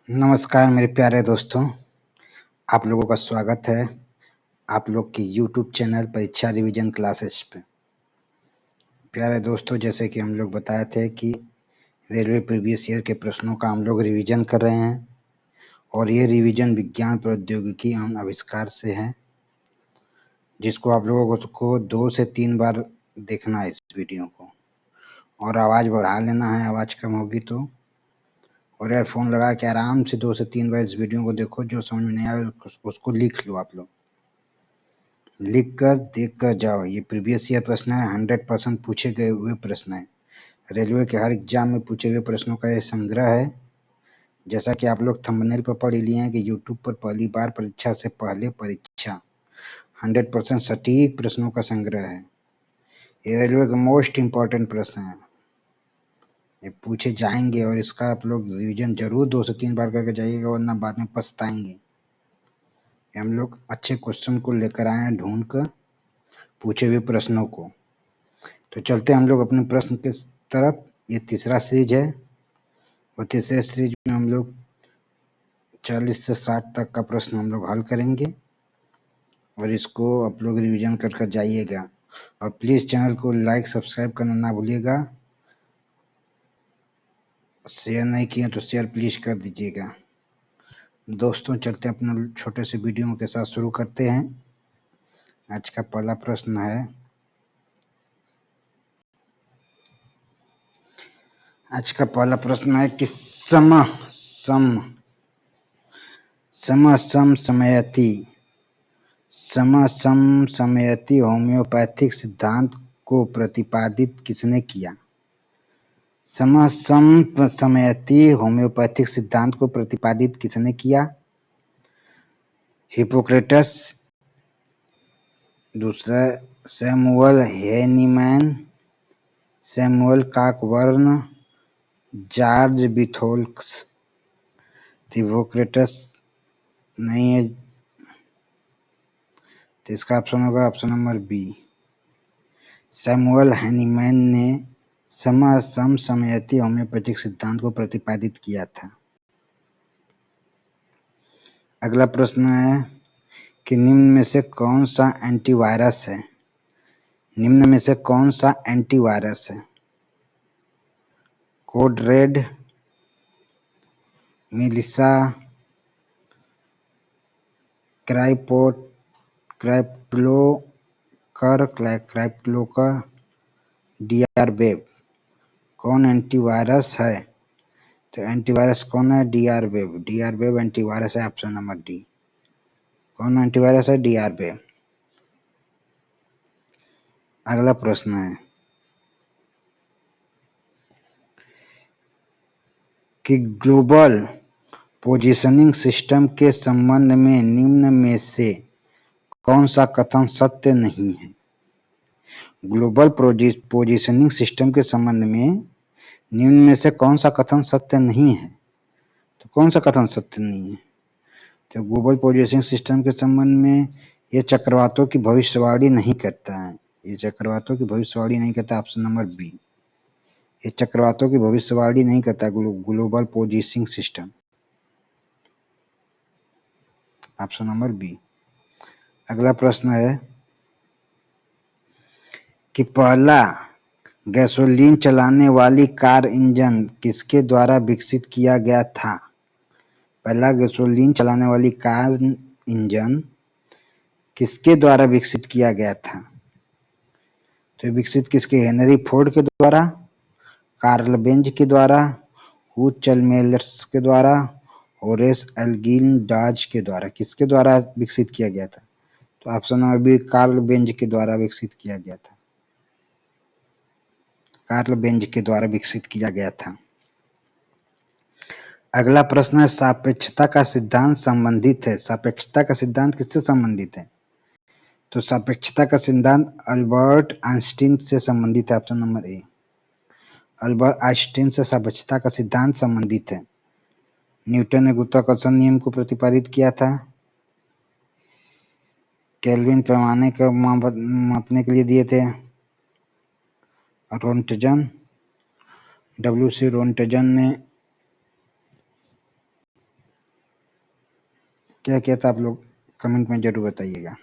नमस्कार मेरे प्यारे दोस्तों, आप लोगों का स्वागत है आप लोग की यूट्यूब चैनल परीक्षा रिवीजन क्लासेस पे। प्यारे दोस्तों, जैसे कि हम लोग बताए थे कि रेलवे प्रीवियस ईयर के प्रश्नों का हम लोग रिवीजन कर रहे हैं और ये रिवीजन विज्ञान प्रौद्योगिकी एवं आविष्कार से है, जिसको आप लोगों को 2 से 3 बार देखना है इस वीडियो को, और आवाज़ बढ़ा लेना है, आवाज़ कम होगी तो। और ईयरफोन लगा के आराम से 2 से 3 बार इस वीडियो को देखो। जो समझ में नहीं आए उसको लिख लो, आप लोग लिख कर देख कर जाओ। ये प्रीवियस ईयर प्रश्न है, 100% पूछे गए हुए प्रश्न है। रेलवे के हर एग्जाम में पूछे हुए प्रश्नों का ये संग्रह है। जैसा कि आप लोग थंबनेल पर पढ़ लिए हैं कि यूट्यूब पर पहली बार परीक्षा से पहले परीक्षा 100% सटीक प्रश्नों का संग्रह है। ये रेलवे के मोस्ट इम्पॉर्टेंट प्रश्न है, ये पूछे जाएंगे और इसका आप लोग रिविजन जरूर 2 से 3 बार करके जाइएगा, वरना बाद में पछताएंगे। हम लोग अच्छे क्वेश्चन को लेकर आए हैं ढूंढ कर, पूछे हुए प्रश्नों को। तो चलते हम लोग अपने प्रश्न के तरफ। ये तीसरा सीरीज है और तीसरे सीरीज में हम लोग 40 से 60 तक का प्रश्न हम लोग हल करेंगे और इसको आप लोग रिवीजन कर कर जाइएगा। और प्लीज़ चैनल को लाइक सब्सक्राइब करना ना भूलिएगा। शेयर नहीं किए तो शेयर प्लीज़ कर दीजिएगा। दोस्तों, चलते अपने छोटे से वीडियो के साथ शुरू करते हैं। आज का पहला प्रश्न है, कि समसमयति होम्योपैथिक सिद्धांत को प्रतिपादित किसने किया? समसमयति होम्योपैथिक सिद्धांत को प्रतिपादित किसने किया? हिप्पोक्रेटस, दूसरा Samuel Hahnemann, Samuel Cockburn, George Vithoulkas. Hippocrates नहीं है, तो इसका ऑप्शन होगा option number B. Samuel Hahnemann ने समसमयति होम्योपैथिक सिद्धांत को प्रतिपादित किया था। अगला प्रश्न है कि निम्न में से कौन सा एंटीवायरस है? निम्न में से कौन सा एंटीवायरस है? Code red, Melissa, CryptoLocker, DR Web. कौन एंटीवायरस है? तो एंटीवायरस कौन है? डीआर-वेब। डीआर-वेब एंटीवायरस है, ऑप्शन नंबर डी। कौन एंटीवायरस है? डीआर-वेब। अगला प्रश्न है कि ग्लोबल पोजीशनिंग सिस्टम के संबंध में निम्न में से कौन सा कथन सत्य नहीं है? ग्लोबल पोजीशनिंग सिस्टम के संबंध में निम्न में से कौन सा कथन सत्य नहीं है? तो कौन सा कथन सत्य नहीं है? तो ग्लोबल पोजीशनिंग सिस्टम के संबंध में ये चक्रवातों की भविष्यवाणी नहीं करता है। ये चक्रवातों की भविष्यवाणी नहीं करता, ऑप्शन नंबर बी। ये चक्रवातों की भविष्यवाणी नहीं करता global positioning system, option number B. अगला प्रश्न है कि पहला गैसोलीन चलाने वाली कार इंजन किसके द्वारा विकसित किया गया था? पहला गैसोलीन चलाने वाली कार इंजन किसके द्वारा विकसित किया गया था? तो विकसित किसके? हेनरी फोर्ड के द्वारा, कार्ल बेंज के द्वारा, हू चैल्मर्स के द्वारा, होरेस एल्गिन डॉज के द्वारा। किसके द्वारा विकसित किया गया था? तो option number B, Karl Benz के द्वारा विकसित किया गया था। कार्ल बेंज के द्वारा विकसित किया गया था। अगला प्रश्न है, सापेक्षता का सिद्धांत संबंधित है। सापेक्षता का सिद्धांत किससे संबंधित है? तो सापेक्षता का सिद्धांत अल्बर्ट आइंस्टीन से संबंधित है, option number A. Albert Einstein से सापेक्षता का सिद्धांत संबंधित है। न्यूटन ने गुरुत्वाकर्षण नियम को प्रतिपादित किया था। केल्विन पैमाने को मापने के लिए दिए थे। डब्ल्यू सी रोंटजन ने क्या किया था आप लोग कमेंट में जरूर बताइएगा।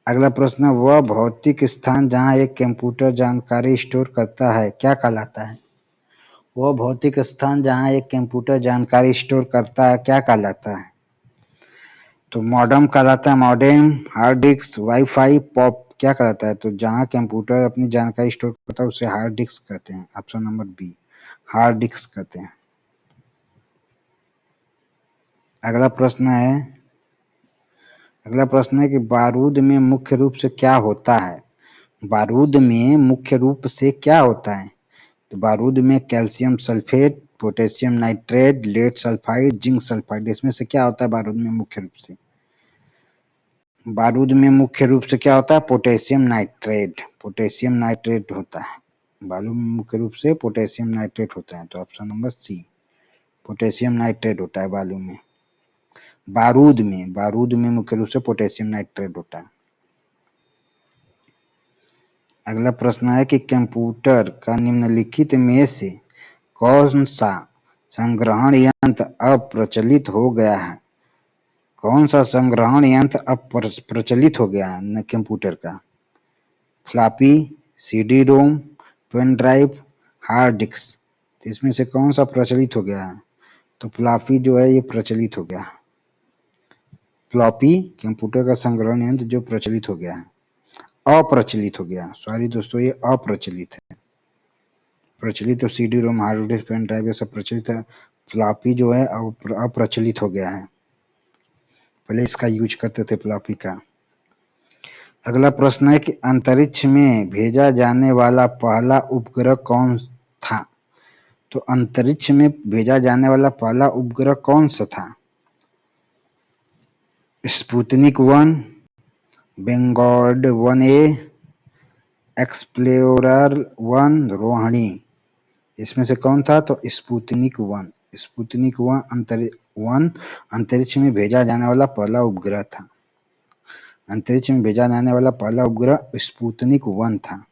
अगला प्रश्न, वह भौतिक स्थान जहाँ एक कंप्यूटर जानकारी स्टोर करता है क्या कहलाता है? वह भौतिक स्थान जहाँ एक कंप्यूटर जानकारी स्टोर करता है क्या कहलाता है? तो मॉडेम कहलाता है, modem, hard disk, wifi, pop क्या कहलाता है? तो जहाँ कंप्यूटर अपनी जानकारी स्टोर करता है उसे हार्ड डिस्क कहते हैं। Option number B, hard disk कहते हैं। अगला प्रश्न है कि बारूद में मुख्य रूप से क्या होता है? बारूद में मुख्य रूप से क्या होता है? तो बारूद में calcium sulphate, potassium nitrate, lead sulphide, zinc sulphide, इसमें से क्या होता है बारूद में मुख्य रूप से? बारूद में मुख्य रूप से क्या होता है? पोटेशियम नाइट्रेट, पोटेशियम नाइट्रेट होता है। बारूद में मुख्य रूप से पोटेशियम नाइट्रेट होता है। तो option number C, potassium nitrate होता है बालू में। बारूद में मुख्य रूप से पोटेशियम नाइट्रेट होता है। अगला प्रश्न है कि कंप्यूटर का निम्नलिखित में से कौन सा संग्रहण यंत्र अब प्रचलित हो गया है? कौन सा संग्रहण यंत्र अब प्रचलित हो गया है कंप्यूटर का? Floppy, CD ROM, pen drive, hard disk, इसमें से कौन सा प्रचलित हो गया है? तो फ्लॉपी जो है ये प्रचलित हो गया। फ्लॉपी कंप्यूटर का संग्रहण यंत्र जो प्रचलित हो गया है, अप्रचलित हो गया, सॉरी दोस्तों, ये अप्रचलित है। प्रचलित तो CD ROM, hard disk, pen drive ये सब प्रचलित है। फ्लॉपी जो है अप्रचलित हो गया है, पहले इसका यूज करते थे फ्लॉपी का। अगला प्रश्न है कि अंतरिक्ष में भेजा जाने वाला पहला उपग्रह कौन था? तो अंतरिक्ष में भेजा जाने वाला पहला उपग्रह कौन सा था? स्पुतनिक 1, वेंगॉर्ड 1A, एक्सप्लोरर 1, रोहिणी, इसमें से कौन था? तो स्पुतनिक 1, स्पुतनिक 1 अंतरिक्ष में भेजा जाने वाला पहला उपग्रह था। अंतरिक्ष में भेजा जाने वाला पहला उपग्रह स्पुतनिक 1 था।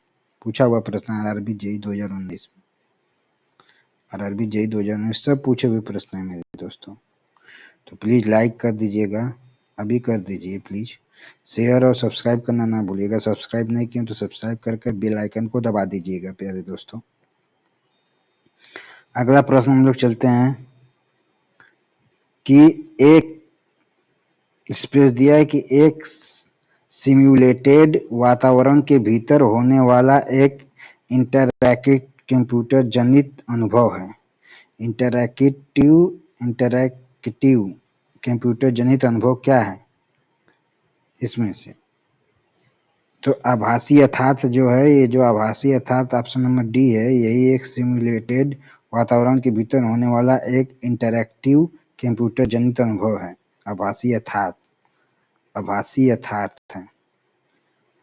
पूछा हुआ प्रश्न आरआरबी जेई 2019 में, आरआरबी जेई 2019 सब पूछे हुए प्रश्न है मेरे दोस्तों। तो प्लीज लाइक कर दीजिएगा, अभी कर दीजिए प्लीज। शेयर और सब्सक्राइब करना ना भूलिएगा, सब्सक्राइब नहीं किया तो सब्सक्राइब करके बेल आइकन को दबा दीजिएगा प्यारे दोस्तों। अगला प्रश्न हम लोग चलते हैं कि एक स्पेस दिया है कि एक सिम्युलेटेड वातावरण के भीतर होने वाला एक इंटरैक्टिव कंप्यूटर जनित अनुभव है। इंटरैक्टिव कंप्यूटर जनित अनुभव क्या है इसमें से? तो आभासी यथार्थ जो है, ये जो आभासी यथार्थ ऑप्शन नंबर डी है, यही एक सिम्युलेटेड वातावरण के भीतर होने वाला एक इंटरैक्टिव कंप्यूटर जनित अनुभव है। आभासी यथार्थ, आभासी यथार्थ है,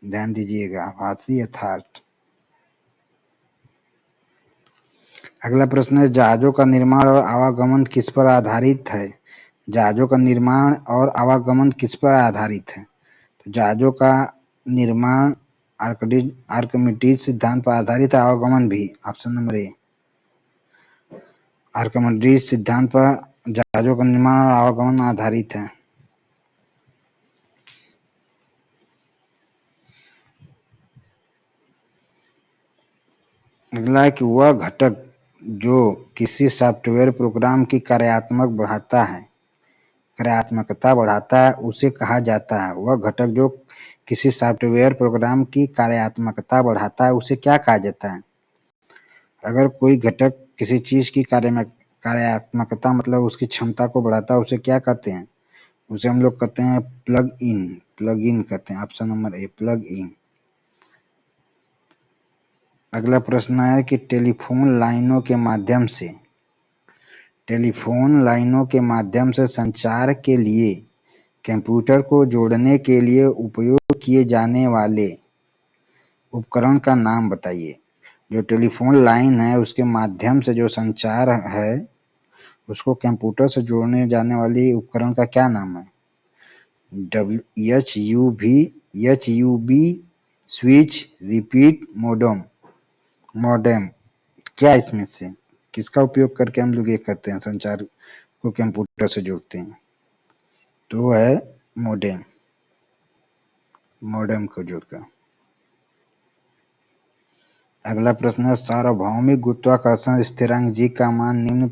ध्यान दीजिएगा, आभासी यथार्थ। अगला प्रश्न है, जहाजों का निर्माण और आवागमन किस पर आधारित है? जहाजों का निर्माण और आवागमन किस पर आधारित है? तो जहाजों का निर्माण आर्किमिडीज सिद्धांत पर आधारित है, आवागमन भी, ऑप्शन नंबर ए, आर्किमिडीज सिद्धांत पर जहाजों का निर्माण और आवागमन आधारित है। अगला है कि वह घटक जो किसी सॉफ्टवेयर प्रोग्राम की कार्यात्मकता बढ़ाता है उसे कहा जाता है। वह घटक जो किसी सॉफ्टवेयर प्रोग्राम की कार्यात्मकता बढ़ाता है उसे क्या कहा जाता है? अगर कोई घटक किसी चीज की कार्यात्मकता मतलब उसकी क्षमता को बढ़ाता है उसे क्या कहते हैं? उसे हम लोग कहते हैं प्लग इन कहते हैं, option number A, plug in. अगला प्रश्न है कि टेलीफोन लाइनों के माध्यम से संचार के लिए कंप्यूटर को जोड़ने के लिए उपयोग किए जाने वाले उपकरण का नाम बताइए। जो टेलीफोन लाइन है उसके माध्यम से जो संचार है उसको कंप्यूटर से जोड़ने जाने वाली उपकरण का क्या नाम है? H U B, switch, repeat, modem, क्या इसमें से किसका उपयोग करके हम लोग ये करते हैं, संचार को कंप्यूटर से जोड़ते हैं? तो वो है मोडेम, मोडेम को जोड़कर। अगला प्रश्न है सार्वभौमिक गुरुत्वाकर्षण स्थिरांक जी का मान निम्न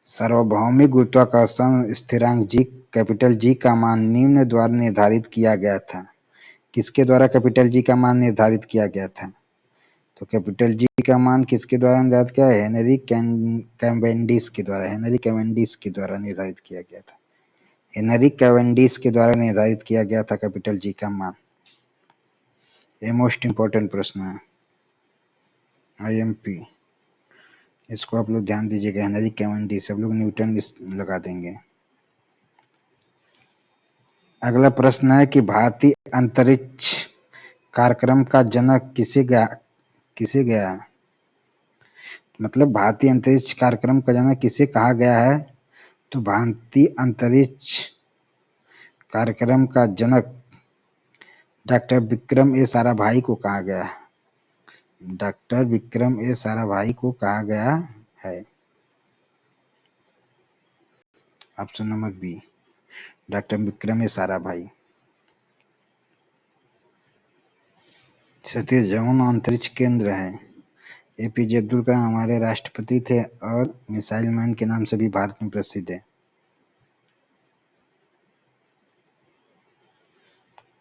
सार्वभौमिक गुरुत्वाकर्षण स्थिरांक जी कैपिटल जी का मान निम्न द्वारा निर्धारित किया गया था। किसके द्वारा कैपिटल जी का मान निर्धारित किया गया था? तो कैपिटल जी का मान किसके द्वारा निर्धारित किया? हेनरी कैवेंडिश के द्वारा, हेनरी कैवेंडिश के द्वारा निर्धारित किया गया था। हेनरी कैवेंडिश के द्वारा निर्धारित किया गया था कैपिटल जी का मान। ये मोस्ट इंपॉर्टेंट प्रश्न है, आईएमपी। इसको आप लोग ध्यान दीजिएगा, हेनरी कैवेंडिश, सब लोग न्यूटन लगा देंगे। अगला प्रश्न है कि भारतीय अंतरिक्ष कार्यक्रम का जनक किसे गया? मतलब भारतीय अंतरिक्ष कार्यक्रम का जनक किसे कहा गया है? तो भारतीय अंतरिक्ष कार्यक्रम का जनक डॉक्टर विक्रम ए साराभाई को कहा गया है। डॉक्टर विक्रम ए साराभाई को कहा गया है। Option number B, doctor Vikram A Sarabhai. Satish Dhawan अंतरिक्ष केंद्र है। एपीजे अब्दुल कलाम हमारे राष्ट्रपति थे और मिसाइल मैन के नाम से भी भारत में प्रसिद्ध है।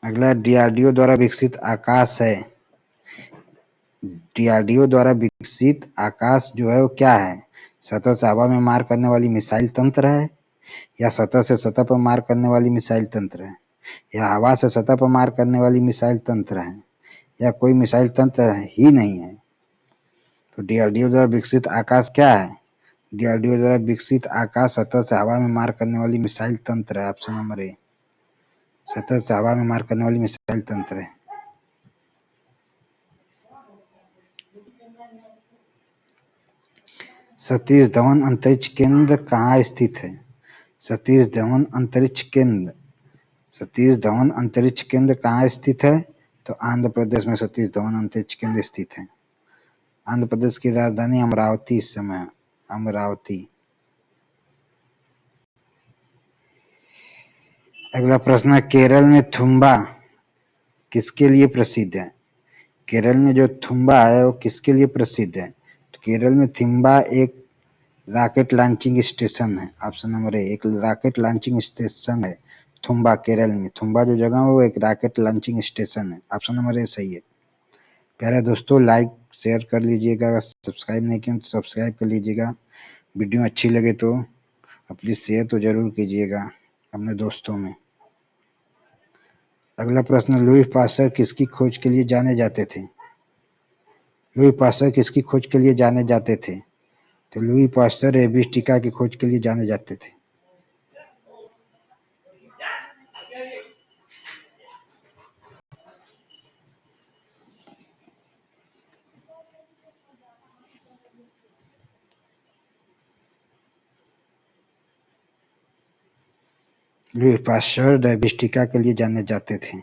अगला डीआरडीओ द्वारा विकसित आकाश है। डीआरडीओ द्वारा विकसित आकाश जो है वो क्या है? सतह से हवा में मार करने वाली मिसाइल तंत्र है, या सतह से सतह पर मार करने वाली मिसाइल तंत्र है, या हवा से सतह पर मार करने वाली मिसाइल तंत्र है, या कोई मिसाइल तंत्र ही नहीं है। तो डीआरडीओ द्वारा विकसित आकाश क्या है? डीआरडीओ द्वारा विकसित आकाश सतह से हवा में मार करने वाली मिसाइल तंत्र है। ऑप्शन नंबर ए, सतह से हवा में मार करने वाली मिसाइल तंत्र है। सतीश धवन अंतरिक्ष केंद्र कहाँ स्थित है? सतीश धवन अंतरिक्ष केंद्र, सतीश धवन अंतरिक्ष केंद्र कहाँ स्थित है? तो आंध्र प्रदेश में सतीश धवन अंतरिक्ष केंद्र स्थित है। आंध्र प्रदेश की राजधानी अमरावती इस समय, अमरावती। अगला प्रश्न है केरल में थुम्बा किसके लिए प्रसिद्ध है? केरल में जो थुम्बा है वो किसके लिए प्रसिद्ध है? तो केरल में थिम्बा एक रॉकेट लॉन्चिंग स्टेशन है। ऑप्शन नंबर ए, एक रॉकेट लॉन्चिंग स्टेशन है थुम्बा, केरल में। थुम्बा जो जगह है वो एक रॉकेट लॉन्चिंग स्टेशन है। ऑप्शन नंबर ए सही है। प्यारे दोस्तों, लाइक शेयर कर लीजिएगा, सब्सक्राइब नहीं किया तो सब्सक्राइब कर लीजिएगा। वीडियो अच्छी लगे तो प्लीज़ शेयर तो जरूर कीजिएगा अपने दोस्तों में। अगला प्रश्न, लुई पास्चर किसकी खोज के लिए जाने जाते थे? लुई पास्चर किसकी खोज के लिए जाने जाते थे? तो लुई पास्चर रेबीज टीका की खोज के लिए जाने जाते थे। लुई पास्चर रेबीज टीका के लिए जाने जाते थे।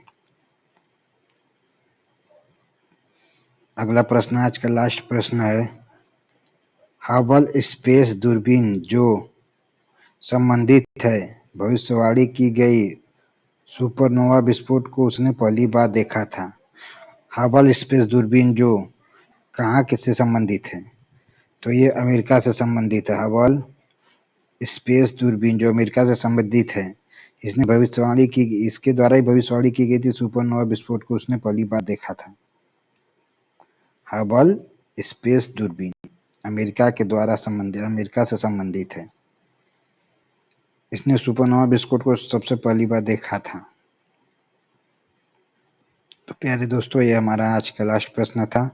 अगला प्रश्न, आज का लास्ट प्रश्न है, हबल स्पेस दूरबीन जो संबंधित है भविष्यवाणी की गई सुपरनोवा विस्फोट को उसने पहली बार देखा था। हबल स्पेस दूरबीन जो कहाँ किससे संबंधित है? तो ये अमेरिका से संबंधित है। हबल स्पेस दूरबीन जो अमेरिका से संबंधित है, इसने भविष्यवाणी की, इसके द्वारा ही भविष्यवाणी की गई थी सुपरनोवा विस्फोट को उसने पहली बार देखा था। हबल स्पेस दूरबीन अमेरिका के द्वारा संबंधित, अमेरिका से संबंधित है। इसने सुपरनोवा विस्फोट को सबसे पहली बार देखा था। तो प्यारे दोस्तों, ये हमारा आज का लास्ट प्रश्न था।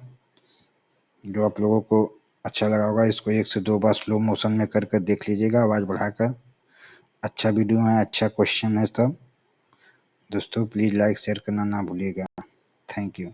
जो आप लोगों को अच्छा लगा होगा, इसको 1 से 2 बार स्लो मोशन में कर देख लीजिएगा, आवाज़ बढ़ाकर। अच्छा वीडियो है, अच्छा क्वेश्चन है सब। दोस्तों प्लीज़ लाइक शेयर करना ना भूलिएगा। Thank you.